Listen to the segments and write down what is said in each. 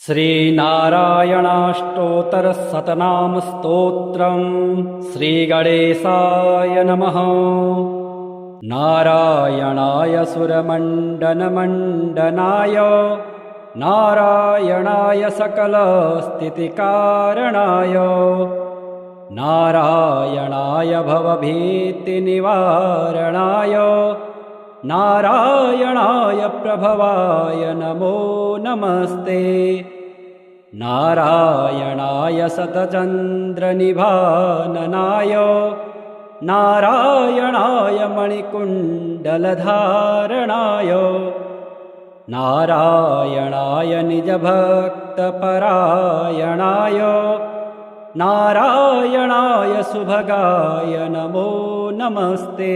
श्रीनारायणाष्टोत्तरशतनामस्तोत्रम् श्रीगणेशाय नमः। नारायणाय सुरमण्डनमण्डनाय नारायणाय सकलस्थितिकारणाय नारायणाय भवभीतिनिवारणाय नारायणाय प्रभवाय नमो नमस्ते। नारायणाय शतचन्द्रनिभाननाय नारायणाय मणिकुण्डलधारणाय नारायणाय निजभक्तपरायणाय नारायणाय सुभगाय नमो नमस्ते।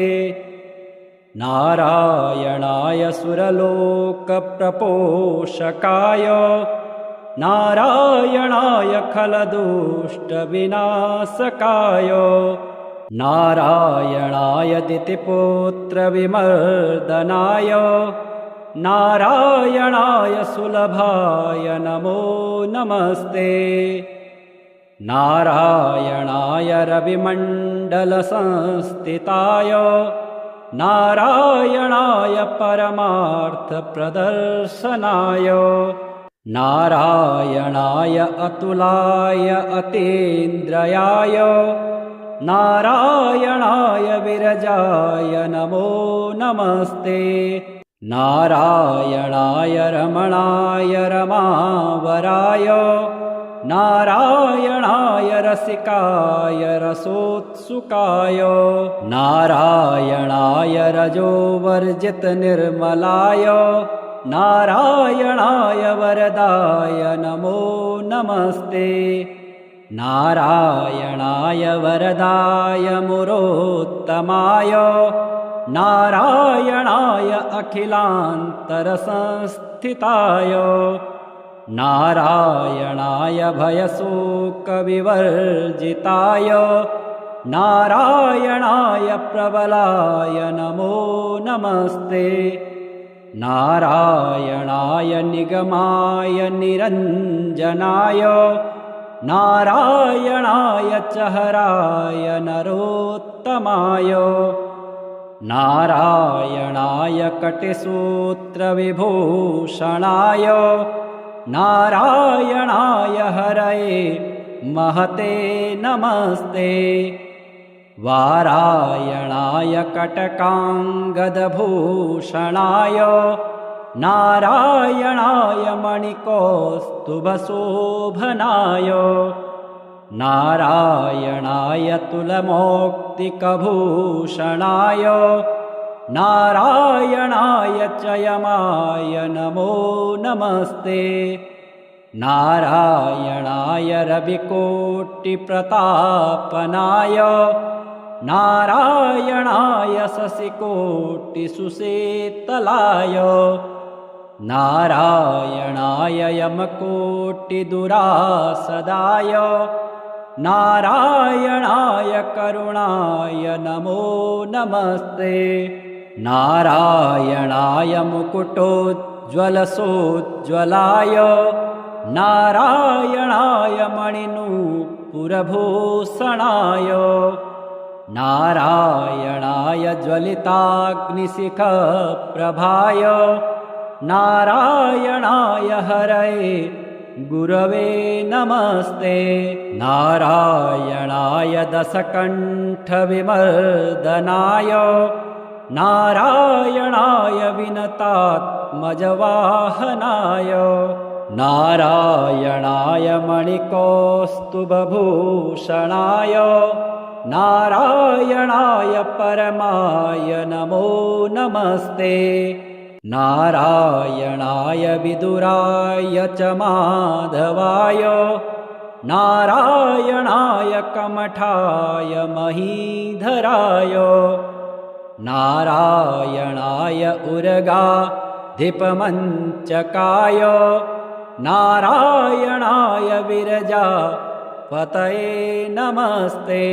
नारायणाय सुरलोकप्रपोषकाय नारायणाय खलदुष्टविनाशकाय नारायणाय दितिपुत्रविमर्दनाय नारायणाय सुलभाय नमो नमस्ते। नारायणाय रविमण्डलसंस्थिताय नारायणाय परमार्थप्रदर्शनाय नारायणाय अतुलाय अतीन्द्रियाय नारायणाय विरजाय नमो नमस्ते। नारायणाय रमणाय रमावराय नारायणाय रसिकाय रसोत्सुकाय नारायणाय रजोवर्जितनिर्मलाय नारायणाय वरदाय नमो नमस्ते। नारायणाय वरदाय मुरोत्तमाय नारायणाय अखिलान्तरसंस्थिताय नारायणाय भयशोकविवर्जिताय नारायणाय प्रबलाय नमो नमस्ते। नारायणाय निगमाय निरञ्जनाय नारायणाय चहराय नरोत्तमाय नारायणाय कटिसूत्रविभूषणाय नारायणाय हरये महते नमस्ते। वारायणाय कटकाङ्गदभूषणाय नारायणाय मणिकौस्तुभशोभनाय नारायणाय तुलमौक्तिकभूषणाय नारायणाय चयमाय नमो नमस्ते। नारायणाय रविकोटिप्रतापनाय नारायणाय शशिकोटिसुशीतलाय नारायणाय यमकोटिदुरासदाय नारायणाय करुणाय नमो नमस्ते। नारायणाय मुकुटोज्ज्वलसोज्ज्वलाय नारायणाय मणिनूपुरभूषणाय नारायणाय ज्वलिताग्निशिखप्रभाय नारायणाय हरये गुरवे नमस्ते। नारायणाय दशकण्ठविमर्दनाय नारायणाय विनतात्मजवाहनाय नारायणाय मणिकौस्तुभभूषणाय नारायणाय परमाय नमो नमस्ते। नारायणाय विदुराय च माधवाय नारायणाय कमठाय महीधराय नारायणाय उर्गाधिपमञ्चकाय नारायणाय विरजापतये नमस्ते।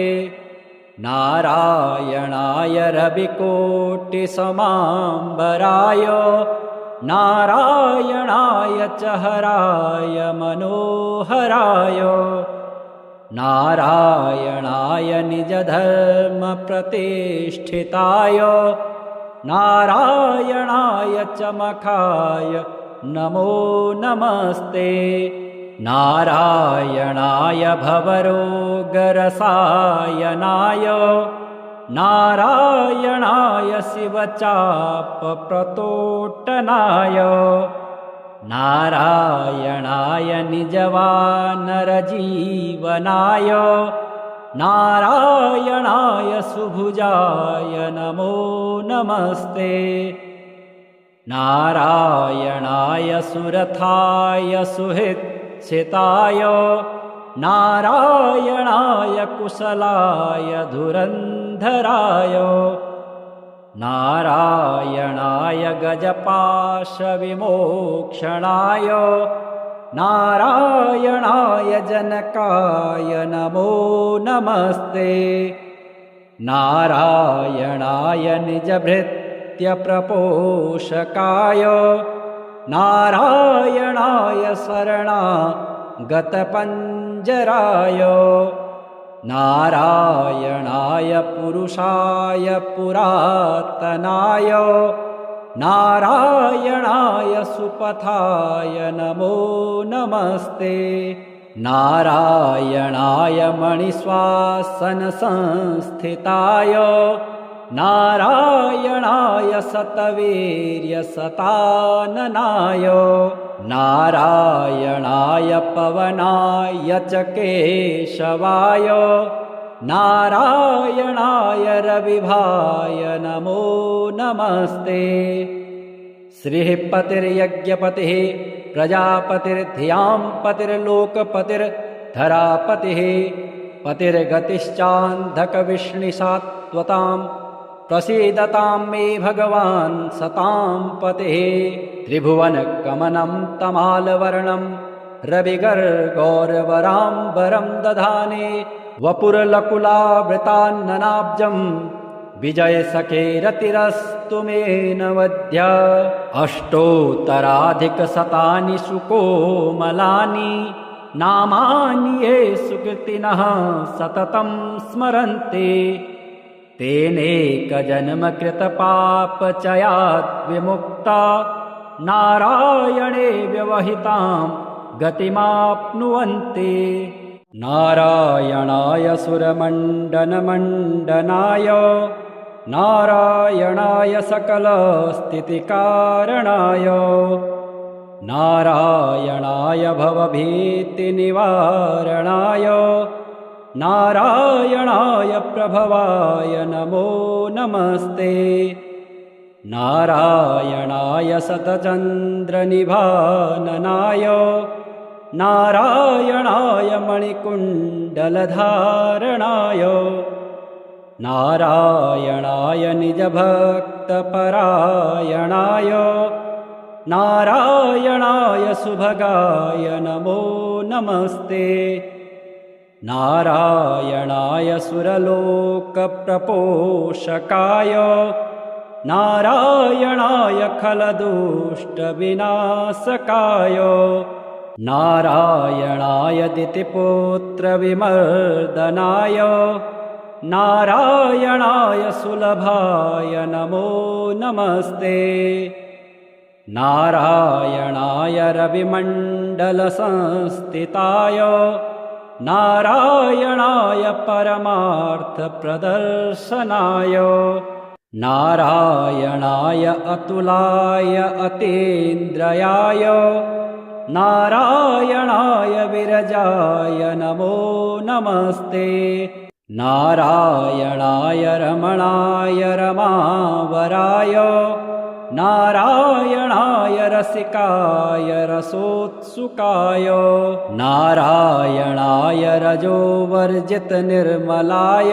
नारायणाय रविकोटिसमाम्बराय नारायणाय च हराय मनोहराय नारायणाय निजधर्मप्रतिष्ठिताय नारायणाय च मखाय नमो नमस्ते नारायणाय भवरोगरसायनाय नारायणाय शिवचापप्रतोट्टनाय नारायणाय निजवानरजीवनाय नारायणाय सुभुजाय नमो नमस्ते नारायणाय सुरथाय सुहृच्छिताय नारायणाय कुशलाय धुरन्धराय नारायणाय गजपाशविमोक्षणाय नारायणाय जनकाय नमो नमस्ते नारायणाय निजभृत्यप्रपोषकाय नारायणाय शरणागतपञ्जराय नारायणाय पुरुषाय पुरातनाय नारायणाय सुपथाय नमो नमस्ते नारायणाय मणिश्वासनसंस्थिताय नारायणाय शतवीर्यशताननाय नारायणाय पवनाय च केशवाय नारायणाय रविभाय नमो नमस्ते श्रीः पतिर्यज्ञपतिः प्रजापतिर्धियां पतिर्लोकपतिर्धरापतिः पतिर्गतिश्चान्धकविष्णिसात्वतां प्रसीदतां मे भगवान् सतां पतिः त्रिभुवनकमनं तमालवर्णं रविगर्गौरवराम्बरं दधाने वपुरलकुलावृतान्ननाब्जं विजयसखेरतिरस्तु मे नवद्य अष्टोत्तराधिकशतानि सुकोमलानि नामानि ये सुकृतिनः सततं स्मरन्ति तेनेकजन्मकृतपापचयात् विमुक्ता नारायणे व्यवहितां गतिमाप्नुवन्ति नारायणाय सुरमण्डनमण्डनाय नारायणाय सकलस्थितिकारणाय नारायणाय भवभीतिनिवारणाय नारायणाय प्रभवाय नमो नमस्ते नारायणाय शतचन्द्रनिभाननाय नारायणाय मणिकुण्डलधारणाय नारायणाय निजभक्तपरायणाय नारायणाय सुभगाय नमो नमस्ते नारायणाय सुरलोकप्रपोषकाय नारायणाय खलदुष्टविनाशकाय नारायणाय दितिपुत्रविमर्दनाय नारायणाय सुलभाय नमो नमस्ते नारायणाय रविमण्डलसंस्थिताय नारायणाय परमार्थप्रदर्शनाय नारायणाय अतुलाय अतीन्द्रयाय नारायणाय विरजाय नमो नमस्ते नारायणाय रमणाय रमावराय नारायणाय रसिकाय रसोत्सुकाय नारायणाय रजोवर्जितनिर्मलाय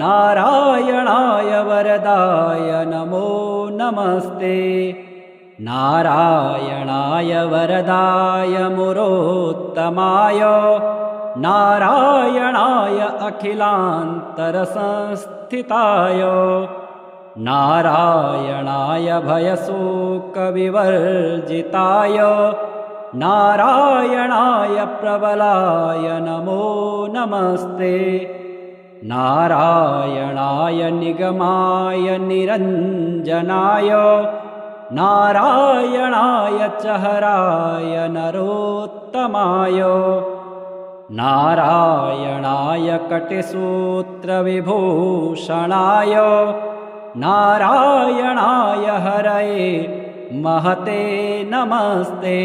नारायणाय वरदाय नमो नमस्ते नारायणाय वरदाय मुरोत्तमाय नारायणाय अखिलान्तरसंस्थिताय नारायणाय भयशोकविवर्जिताय नारायणाय प्रबलाय नमो नमस्ते। नारायणाय निगमाय निरञ्जनाय नारायणाय चहराय नरोत्तमाय नारायणाय कटिसूत्रविभूषणाय नारायणाय हरये महते नमस्ते।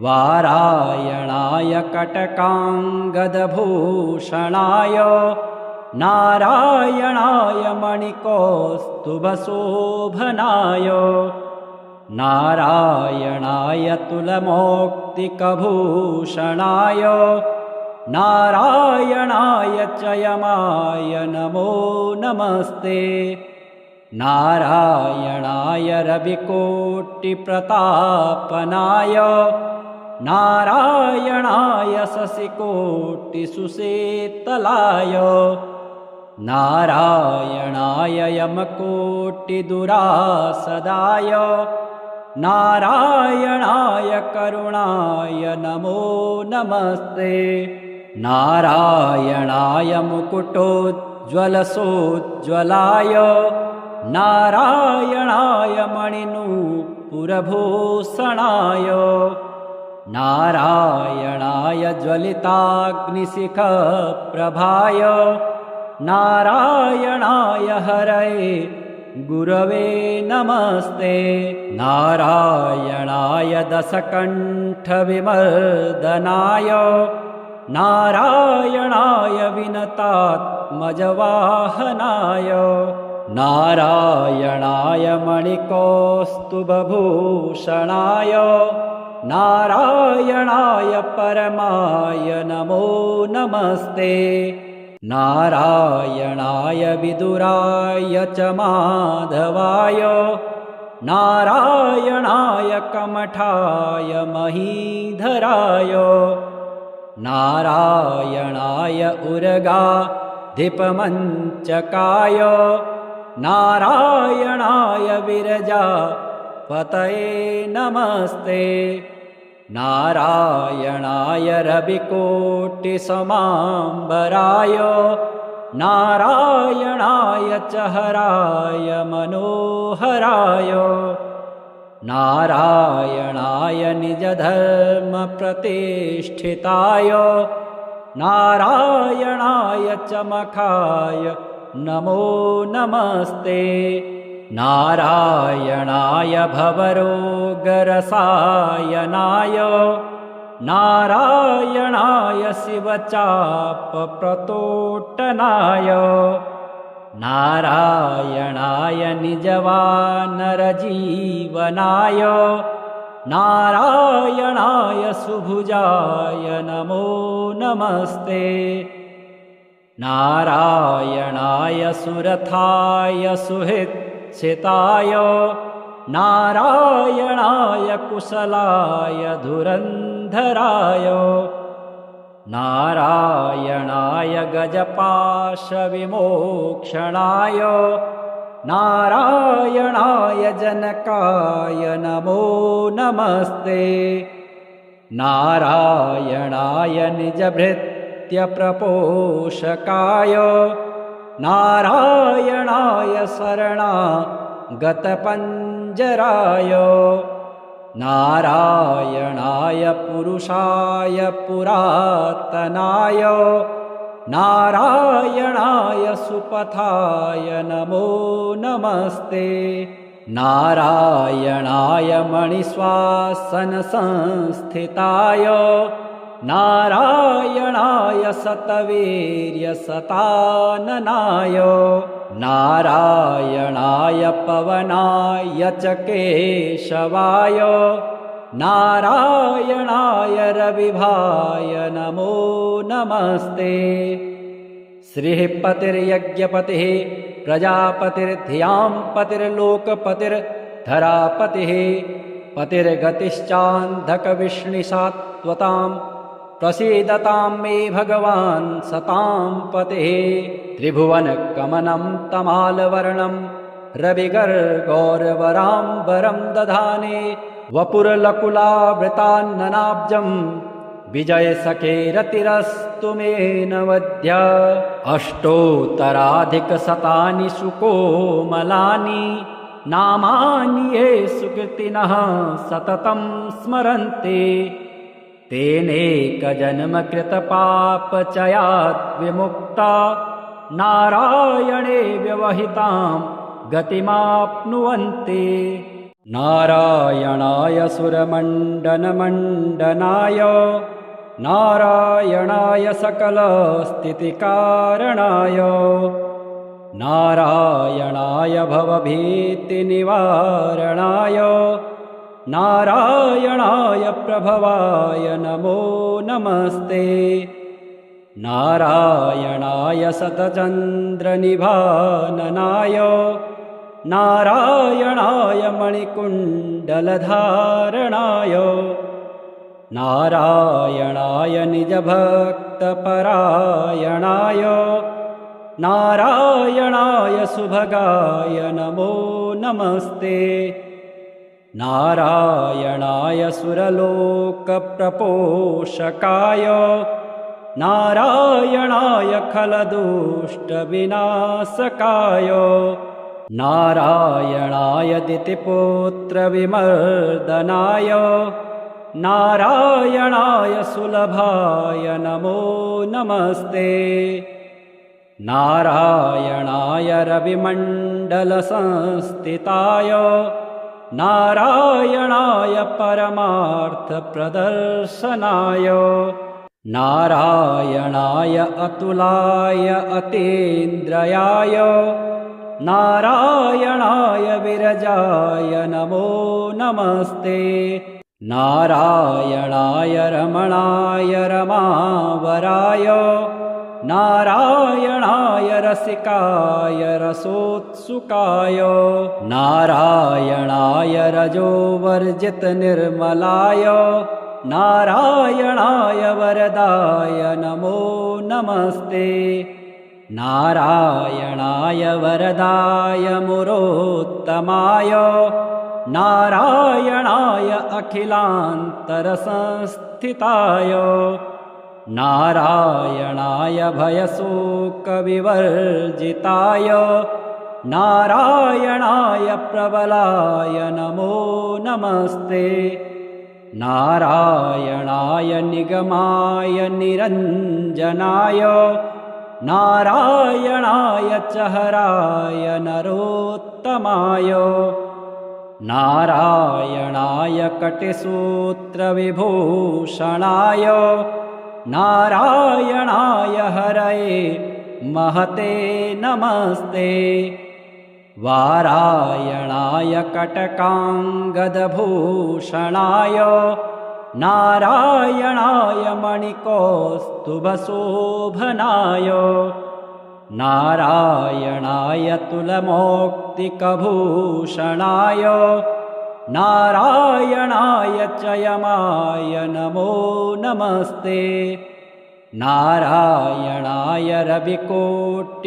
वारायणाय कटकाङ्गदभूषणाय नारायणाय मणिकौस्तुभशोभनाय नारायणाय तुलमौक्तिकभूषणाय नारायणाय चयमाय नमो नमस्ते। नारायणाय रविकोटिप्रतापनाय नारायणाय शशिकोटिसुसेतलाय नारायणाय यमकोटिदुरासदाय नारायणाय करुणाय नमो नमस्ते। नारायणाय मुकुटोज्ज्वलसोज्ज्वलाय नारायणाय मणिनूपुरभूषणाय नारायणाय ज्वलिताग्निशिखप्रभाय नारायणाय हरये गुरवे नमस्ते। नारायणाय दशकण्ठविमर्दनाय नारायणाय विनतात्मजवाहनाय नारायणाय मणिकौस्तुभभूषणाय नारायणाय परमाय नमो नमस्ते। नारायणाय विदुराय च माधवाय नारायणाय कमठाय महीधराय नारायणाय उर्गाधिपमञ्चकाय नारायणाय विरजापतये नमस्ते। नारायणाय रविकोटिसमाम्बराय नारायणाय चहराय मनोहराय नारायणाय निजधर्मप्रतिष्ठिताय नारायणाय चमकाय नमो नमस्ते। नारायणाय भवरोगरसायनाय नारायणाय शिवचापप्रतोटनाय नारायणाय निजवानरजीवनाय नारायणाय सुभुजाय नमो नमस्ते। नारायणाय सुरथाय सुहृच्छिताय नारायणाय कुशलाय धुरन्धराय नारायणाय गजपाशविमोक्षणाय नारायणाय जनकाय नमो नमस्ते। नारायणाय निजभृत्यप्रपोषकाय नारायणाय शरणागतपञ्जराय नारायणाय पुरुषाय पुरातनाय नारायणाय सुपथाय नमो नमस्ते। नारायणाय मणिश्वासनसंस्थिताय नारायणाय शतवीर्यशताननाय नारायणाय पवनाय च केशवाय नारायणाय रविभाय नमो नमस्ते। श्रीपतिर्यज्ञपतिः प्रजापतिर्धियां पतिर्लोकपतिर्धरापतिः पतिर्गतिश्चान्धकविष्णुसात्वतां प्रसीदतां मे भगवान् सतां पतिः। त्रिभुवनकमनं तमालवर्णं रविगर्गौरवराम्बरं दधाने वपुरलकुलावृतान्ननाब्जं विजयसखेरतिरस्तु मे नवद्य अष्टोत्तराधिकशतानि सुकोमलानि नामानि ये सुकृतिनः सततं स्मरन्ति तेनेकजन्मकृतपापचयात् विमुक्ता नारायणे व्यवहितां गतिमाप्नुवन्ति नारायणाय सुरमण्डनमण्डनाय नारायणाय सकलस्थितिकारणाय नारायणाय भवभीतिनिवारणाय नारायणाय प्रभवाय नमो नमस्ते नारायणाय शतचन्द्रनिभाननाय नारायणाय मणिकुण्डलधारणाय नारायणाय निजभक्तपरायणाय नारायणाय सुभगाय नमो नमस्ते नारायणाय सुरलोकप्रपोषकाय नारायणाय खलदुष्टविनाशकाय नारायणाय दितिपुत्रविमर्दनाय नारायणाय सुलभाय नमो नमस्ते नारायणाय रविमण्डलसंस्थिताय नारायणाय परमार्थप्रदर्शनाय नारायणाय अतुलाय अतीन्द्रयाय नारायणाय विरजाय नमो नमस्ते नारायणाय रमणाय रमावराय नारायणाय रसिकाय रसोत्सुकाय नारायणाय रजोवर्जितनिर्मलाय नारायणाय वरदाय नमो नमस्ते नारायणाय वरदाय मुरोत्तमाय नारायणाय अखिलान्तरसंस्थिताय नारायणाय भयशोकविवर्जिताय नारायणाय प्रबलाय नमो नमस्ते नारायणाय निगमाय निरञ्जनाय नारायणाय चहराय नरोत्तमाय नारायणाय कटिसूत्रविभूषणाय नारायणाय हरये महते नमस्ते वारायणाय कटकाङ्गदभूषणाय नारायणाय मणिकौस्तुभशोभनाय नारायणाय तुलमौक्तिकभूषणाय नारायणाय चयमाय नमो नमस्ते नारायणाय रविकोटिप्रतापनाय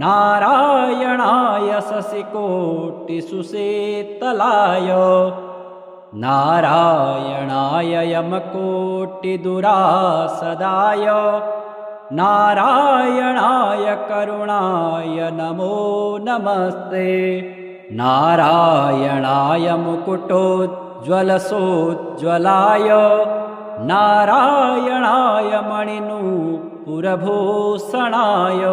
नारायणाय शशिकोटिसुशीतलाय नारायणाय यमकोटिदुरासदाय नारायणाय करुणाय नमो नमस्ते नारायणाय मुकुटोज्ज्वलसोज्ज्वलाय नारायणाय मणिनूपुरभूषणाय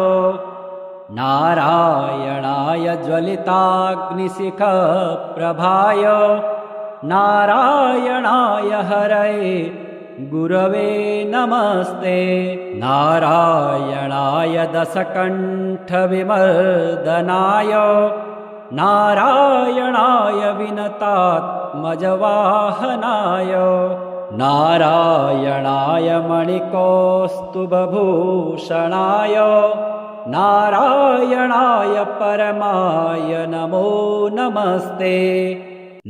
नारायणाय ज्वलिताग्निशिखप्रभाय नारायणाय हरये गुरवे नमस्ते नारायणाय दशकण्ठविमर्दनाय नारायणाय विनतात्मजवाहनाय नारायणाय मणिकौस्तुभभूषणाय नारायणाय परमाय नमो नमस्ते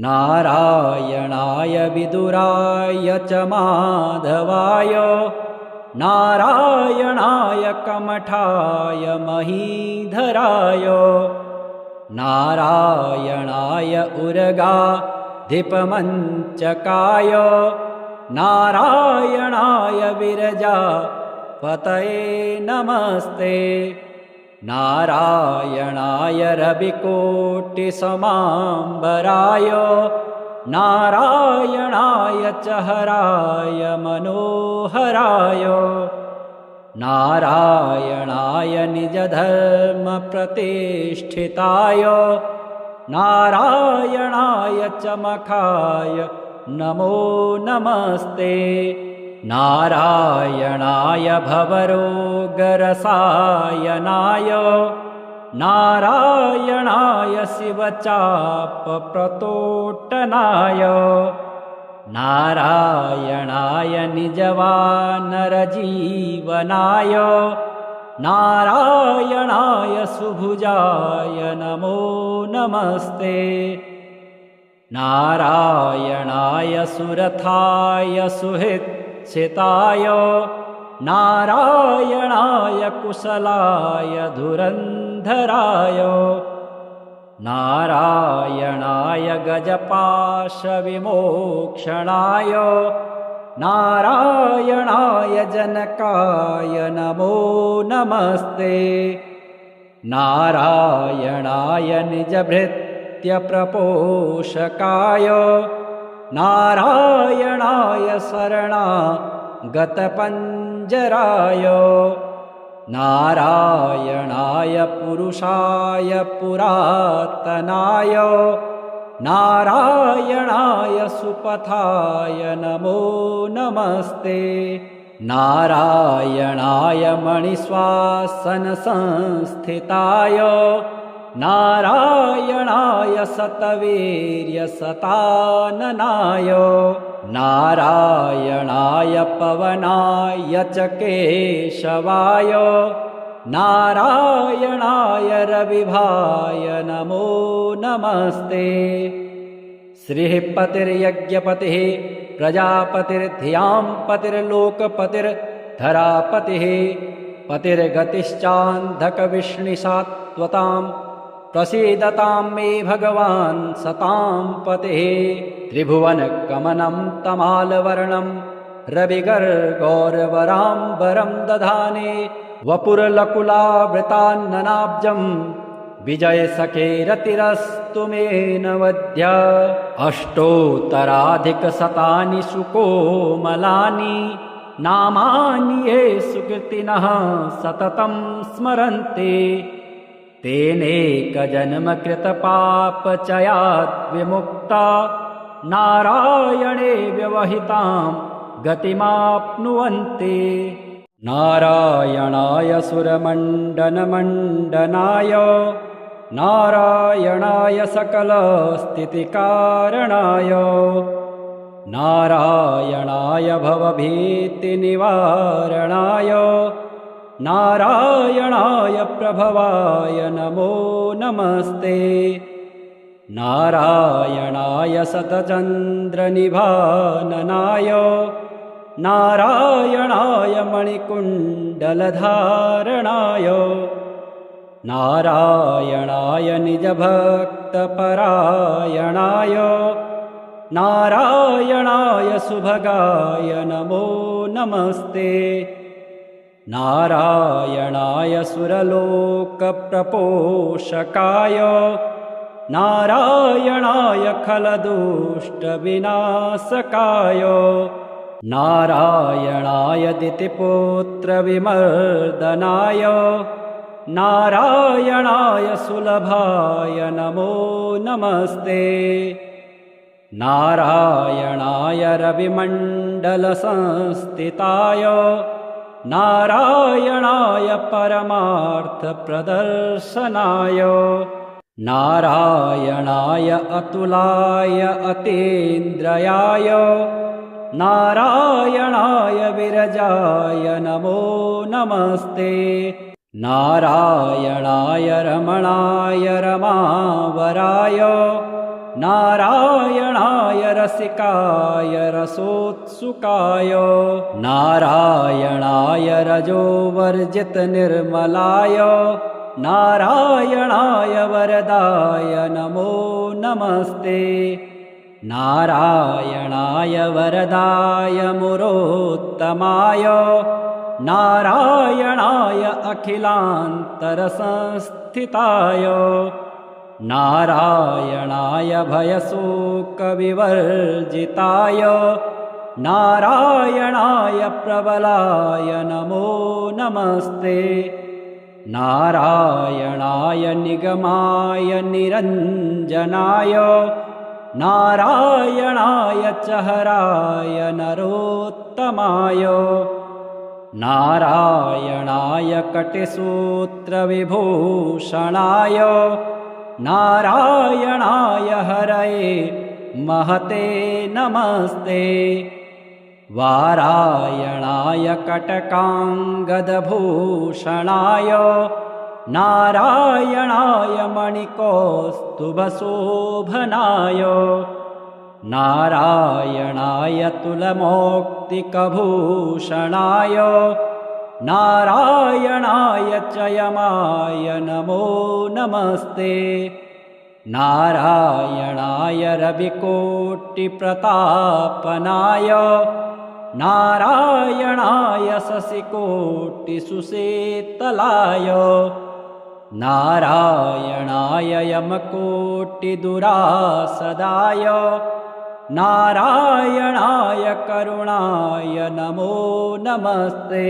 नारायणाय विदुराय च माधवाय नारायणाय कमठाय महीधराय नारायणाय उर्गाधिपमञ्चकाय नारायणाय विरजापतये नमस्ते नारायणाय रविकोटिसमाम्बराय नारायणाय च हराय मनोहराय नारायणाय निजधर्मप्रतिष्ठिताय नारायणाय च मखाय नमो नमस्ते नारायणाय भवरोगरसायनाय नारायणाय शिवचापप्रतोट्टनाय नारायणाय निजवानरजीवनाय नारायणाय सुभुजाय नमो नमस्ते नारायणाय सुरथाय सुहृच्छिताय नारायणाय कुशलाय धुरन्धराय नारायणाय गजपाशविमोक्षणाय नारायणाय जनकाय नमो नमस्ते नारायणाय निजभृत्यप्रपोषकाय नारायणाय शरणागतपञ्जराय नारायणाय पुरुषाय पुरातनाय नारायणाय सुपथाय नमो नमस्ते नारायणाय मणिश्वासनसंस्थिताय नारायणाय शतवीर्यशताननाय नारायणाय पवनाय च केशवाय नारायणाय रविभाय नमो नमस्ते श्रीपतिर्यज्ञपतिः प्रजापतिर्धियां पतिर्लोकपतिर्धरापतिः पतिर्गतिश्चान्धकविष्णिसात्वतां प्रसीदतां मे भगवान् सतां पतिः त्रिभुवनकमनं तमालवर्णं रविगर्गौरवराम्बरं दधाने वपुरलकुलावृतान्ननाब्जं विजयसखेरतिरस्तु मे नवद्य अष्टोत्तराधिकशतानि सुकोमलानि नामानि ये सुकृतिनः सततं स्मरन्ति तेनेकजन्मकृतपापचयात् विमुक्ता नारायणे व्यवहितां गतिमाप्नुवन्ति नारायणाय सुरमण्डनमण्डनाय नारायणाय सकलस्थितिकारणाय नारायणाय भवभीतिनिवारणाय नारायणाय प्रभवाय नमो नमस्ते नारायणाय शतचन्द्रनिभाननाय नारायणाय मणिकुण्डलधारणाय नारायणाय निजभक्तपरायणाय नारायणाय सुभगाय नमो नमस्ते नारायणाय सुरलोकप्रपोषकाय नारायणाय खलदुष्टविनाशकाय नारायणाय दितिपुत्रविमर्दनाय नारायणाय सुलभाय नमो नमस्ते नारायणाय रविमण्डलसंस्थिताय नारायणाय परमार्थप्रदर्शनाय नारायणाय अतुलाय अतीन्द्रयाय नारायणाय विरजाय नमो नमस्ते नारायणाय रमणाय रमावराय नारायणाय रसिकाय रसोत्सुकाय नारायणाय रजोवर्जितनिर्मलाय नारायणाय वरदाय नमो नमस्ते नारायणाय वरदाय मुरोत्तमाय नारायणाय अखिलान्तरसंस्थिताय नारायणाय भयशोकविवर्जिताय नारायणाय प्रबलाय नमो नमस्ते नारायणाय निगमाय निरञ्जनाय नारायणाय चहराय नरोत्तमाय नारायणाय कटिसूत्रविभूषणाय नारायणाय हरये महते नमस्ते वारायणाय कटकाङ्गदभूषणाय नारायणाय मणिकौस्तुभशोभनाय नारायणाय तुलमौक्तिकभूषणाय नारायणाय चयमाय नमो नमस्ते नारायणाय रविकोटिप्रतापनाय नारायणाय शशिकोटिसुसेतलाय नारायणाय यमकोटिदुरासदाय नारायणाय करुणाय नमो नमस्ते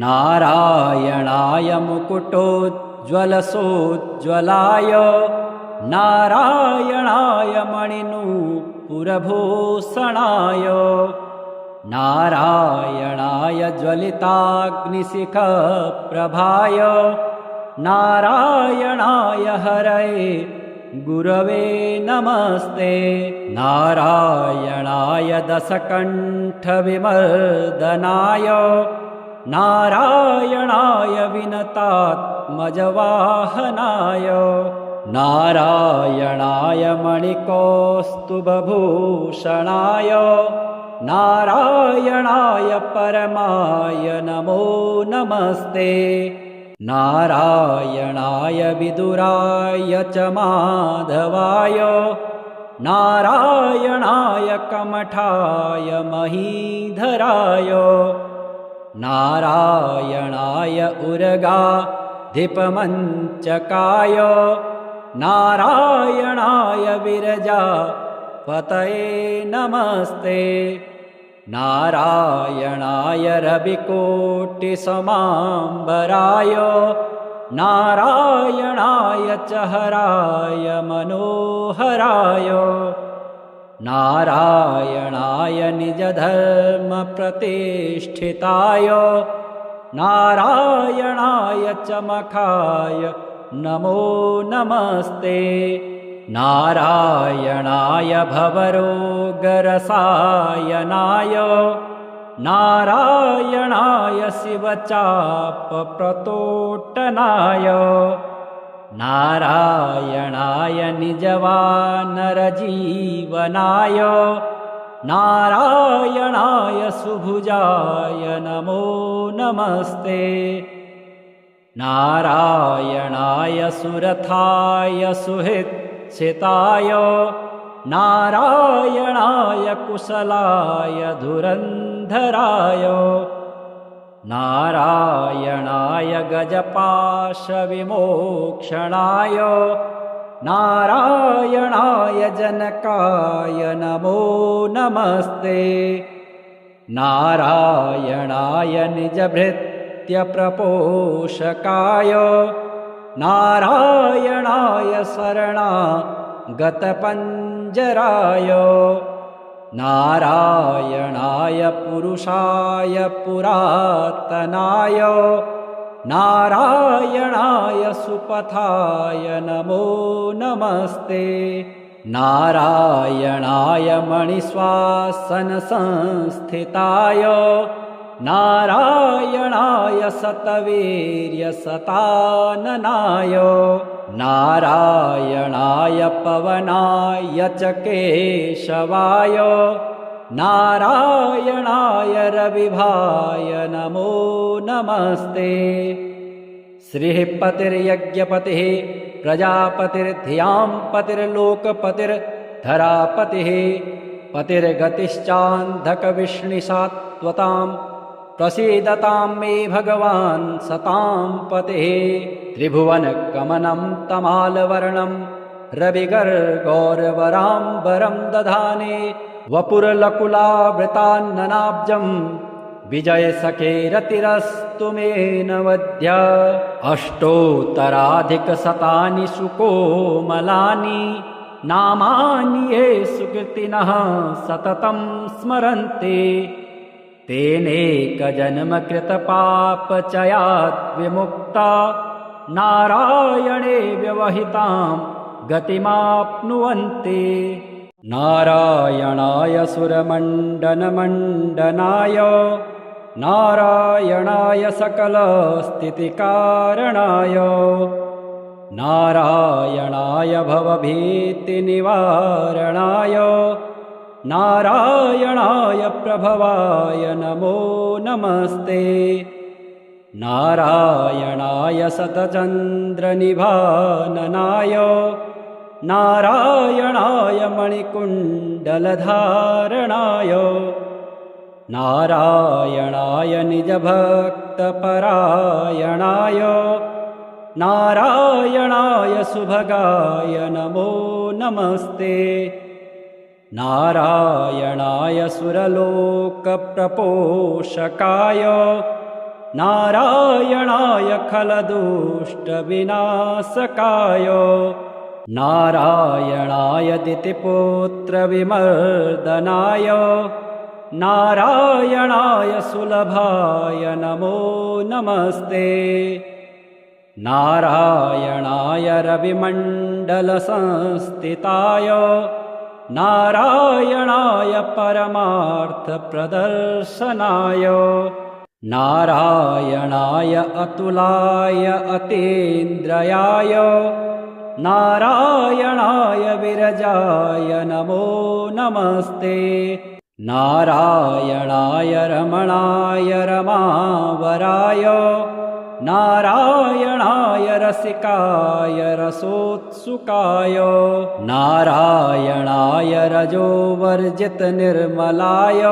नारायणाय मुकुटोज्ज्वलसोज्ज्वलाय नारायणाय मणिनूपुरभूषणाय नारायणाय ज्वलिताग्निशिखप्रभाय नारायणाय हरये गुरवे नमस्ते नारायणाय दशकण्ठविमर्दनाय नारायणाय विनतात्मजवाहनाय नारायणाय मणिकौस्तुभभूषणाय नारायणाय परमाय नमो नमस्ते नारायणाय विदुराय च माधवाय नारायणाय कमठाय महीधराय नारायणाय उर्गाधिपमञ्चकाय नारायणाय विरजापतये नमस्ते नारायणाय रविकोटिसमाम्बराय नारायणाय चहराय मनोहराय नारायणाय निजधर्मप्रतिष्ठिताय नारायणाय चमखाय नमो नमस्ते नारायणाय भवरोगरसायनाय नारायणाय शिवचापप्रतोटनाय नारायणाय निजवानरजीवनाय नारायणाय सुभुजाय नमो नमस्ते नारायणाय सुरथाय सुहृच्छिताय नारायणाय कुशलाय धुरन्धराय नारायणाय गजपाशविमोक्षणाय नारायणाय जनकाय नमो नमस्ते नारायणाय निजभृत्यप्रपोषकाय नारायणाय शरणागतपञ्जराय नारायणाय पुरुषाय पुरातनाय नारायणाय सुपथाय नमो नमस्ते नारायणाय मणिश्वासनसंस्थिताय नारायणाय शतवीर्यशताननाय नारायणाय पवनाय च केशवाय नारायणाय रविभाय नमो नमस्ते। श्रीः पतिर्यज्ञपतिः प्रजापतिर्धियां पतिर्लोकपतिर्धरापतिः पतिर्गतिश्चान्धकविष्णिसात्वतां प्रसीदतां मे भगवान् सतां पतिः। त्रिभुवनकमनं तमालवर्णं रविगर्गौरवराम्बरं दधाने वपुरलकुलावृतान्ननाब्जं विजयसखेरतिरस्तु मे नवद्य। अष्टोत्तराधिकशतानि सुकोमलानि नामानि ये सुकृतिनः सततं स्मरन्ति तेनेकजन्मकृतपापचयात् विमुक्ता नारायणे व्यवहितां गतिमाप्नुवन्ति। नारायणाय सुरमण्डनमण्डनाय नारायणाय सकलस्थितिकारणाय नारायणाय भवभीतिनिवारणाय नारायणाय प्रभवाय नमो नमस्ते। नारायणाय शतचन्द्रनिभाननाय नारायणाय मणिकुण्डलधारणाय नारायणाय निजभक्तपरायणाय नारायणाय सुभगाय नमो नमस्ते। नारायणाय सुरलोकप्रपोषकाय नारायणाय खलदुष्टविनाशकाय नारायणाय दितिपुत्रविमर्दनाय नारायणाय सुलभाय नमो नमस्ते। नारायणाय रविमण्डलसंस्थिताय नारायणाय परमार्थप्रदर्शनाय नारायणाय अतुलाय अतीन्द्रयाय नारायणाय विरजाय नमो नमस्ते। नारायणाय रमणाय रमावराय नारायणाय रसिकाय रसोत्सुकाय नारायणाय रजोवर्जितनिर्मलाय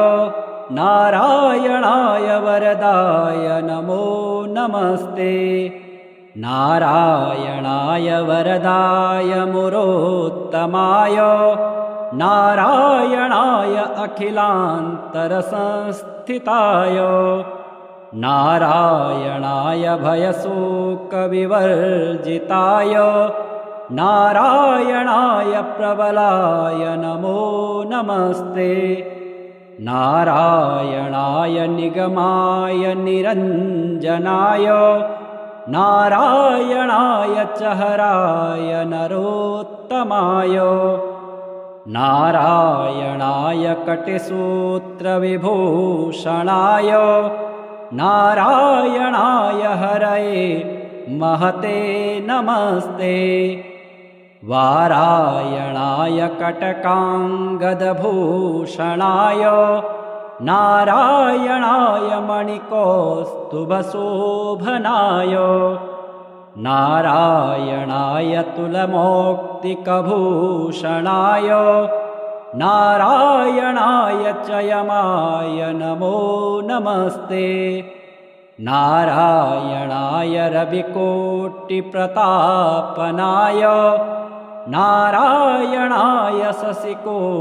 नारायणाय वरदाय नमो नमस्ते। नारायणाय वरदाय मुरोत्तमाय नारायणाय अखिलान्तरसंस्थिताय नारायणाय भयशोकविवर्जिताय नारायणाय प्रबलाय नमो नमस्ते। नारायणाय निगमाय निरञ्जनाय नारायणाय चहराय नरोत्तमाय नारायणाय कटिसूत्रविभूषणाय नारायणाय हरये महते नमस्ते। वारायणाय कटकाङ्गदभूषणाय नारायणाय मणिकौस्तुभशोभनाय नारायणाय तुलमौक्तिकभूषणाय नारायणाय चयमाय नमो नमस्ते। नारायणाय रविकोटिप्रतापनाय नारायणाय शशिकोटिसुशीतलाय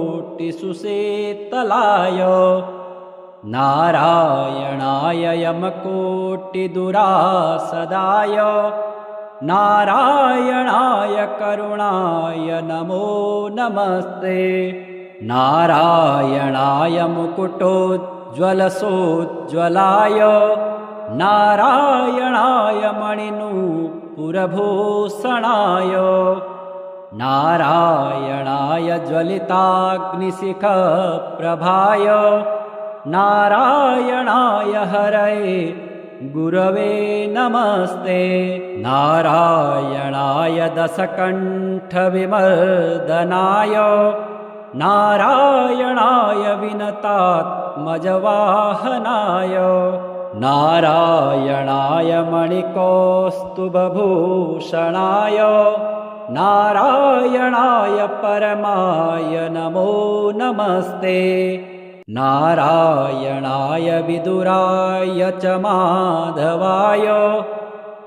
नारायणाय यमकोटिदुरासदाय नारायणाय करुणाय नमो नमस्ते। नारायणाय मुकुटोज्ज्वलसोज्ज्वलाय नारायणाय मणिनूपुरभूषणाय नारायणाय ज्वलिताग्निशिखप्रभाय नारायणाय हरये गुरवे नमस्ते। नारायणाय दशकण्ठविमर्दनाय नारायणाय विनतात्मजवाहनाय नारायणाय मणिकौस्तुभभूषणाय नारायणाय परमाय नमो नमस्ते। नारायणाय विदुराय च माधवाय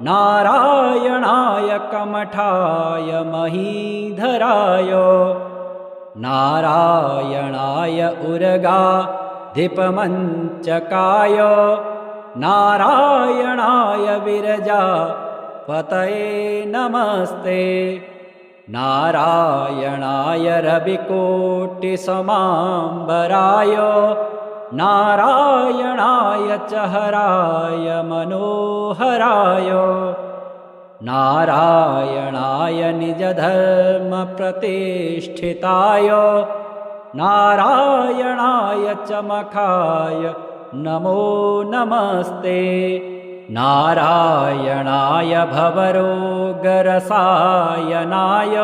नारायणाय कमठाय महीधराय नारायणाय उर्गाधिपमञ्चकाय नारायणाय विरजापतये नमस्ते। नारायणाय रविकोटिसमाम्बराय नारायणाय च हराय मनोहराय नारायणाय निजधर्मप्रतिष्ठिताय नारायणाय च मखाय नमो नमस्ते। नारायणाय भवरोगरसायनाय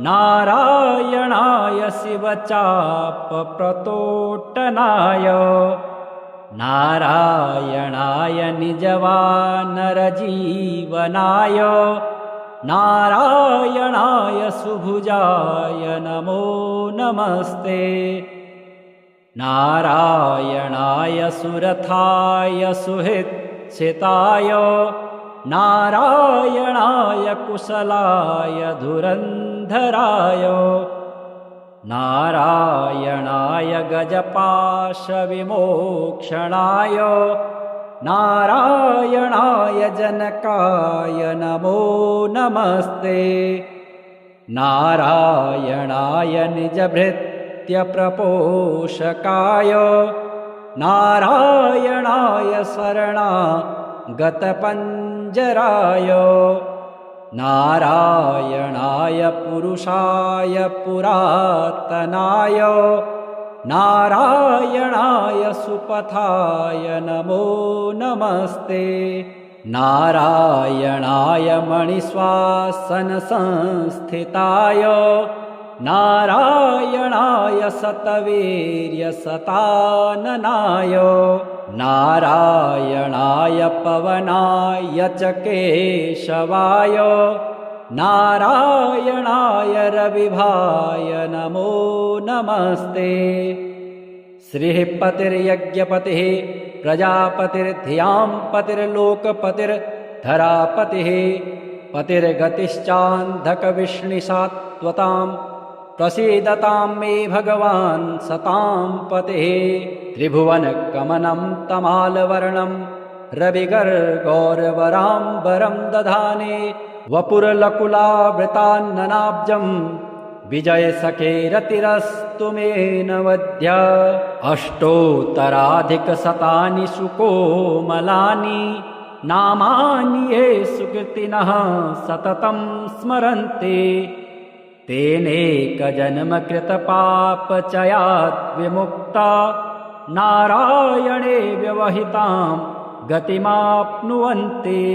नारायणाय शिवचापप्रतोट्टनाय नारायणाय निजवानरजीवनाय नारायणाय सुभुजाय नमो नमस्ते। नारायणाय सुरथाय सुहृच्छिताय नारायणाय कुशलाय धुरन्धराय नारायणाय गजपाशविमोक्षणाय नारायणाय जनकाय नमो नमस्ते। नारायणाय निजभृत्यप्रपोषकाय नारायणाय शरणागतपञ्जराय नारायणाय पुरुषाय पुरातनाय नारायणाय सुपथाय नमो नमस्ते। नारायणाय मणिश्वासनसंस्थिताय नारायणाय शतवीर्यशताननाय नारायणाय पवनाय च केशवाय नारायणाय रविभाय नमो नमस्ते। श्रीपतिर्यज्ञपतिः प्रजापतिर्धियां पतिर्लोकपतिर्धरापतिः पतिर्गतिश्चान्धकविष्णुसात्वतां प्रसीदतां मे भगवान् सतां पतिः। त्रिभुवनकमनं तमालवर्णं रविगर्गौरवराम्बरं दधाने वपुरलकुलावृतान्ननाब्जं विजयसखेरतिरस्तु मे नवद्य। अष्टोत्तराधिकशतानि सुकोमलानि नामानि ये सुकृतिनः सततं स्मरन्ति तेनेकजन्मकृतपापचयात् विमुक्ता नारायणे व्यवहितां गतिमाप्नुवन्ति।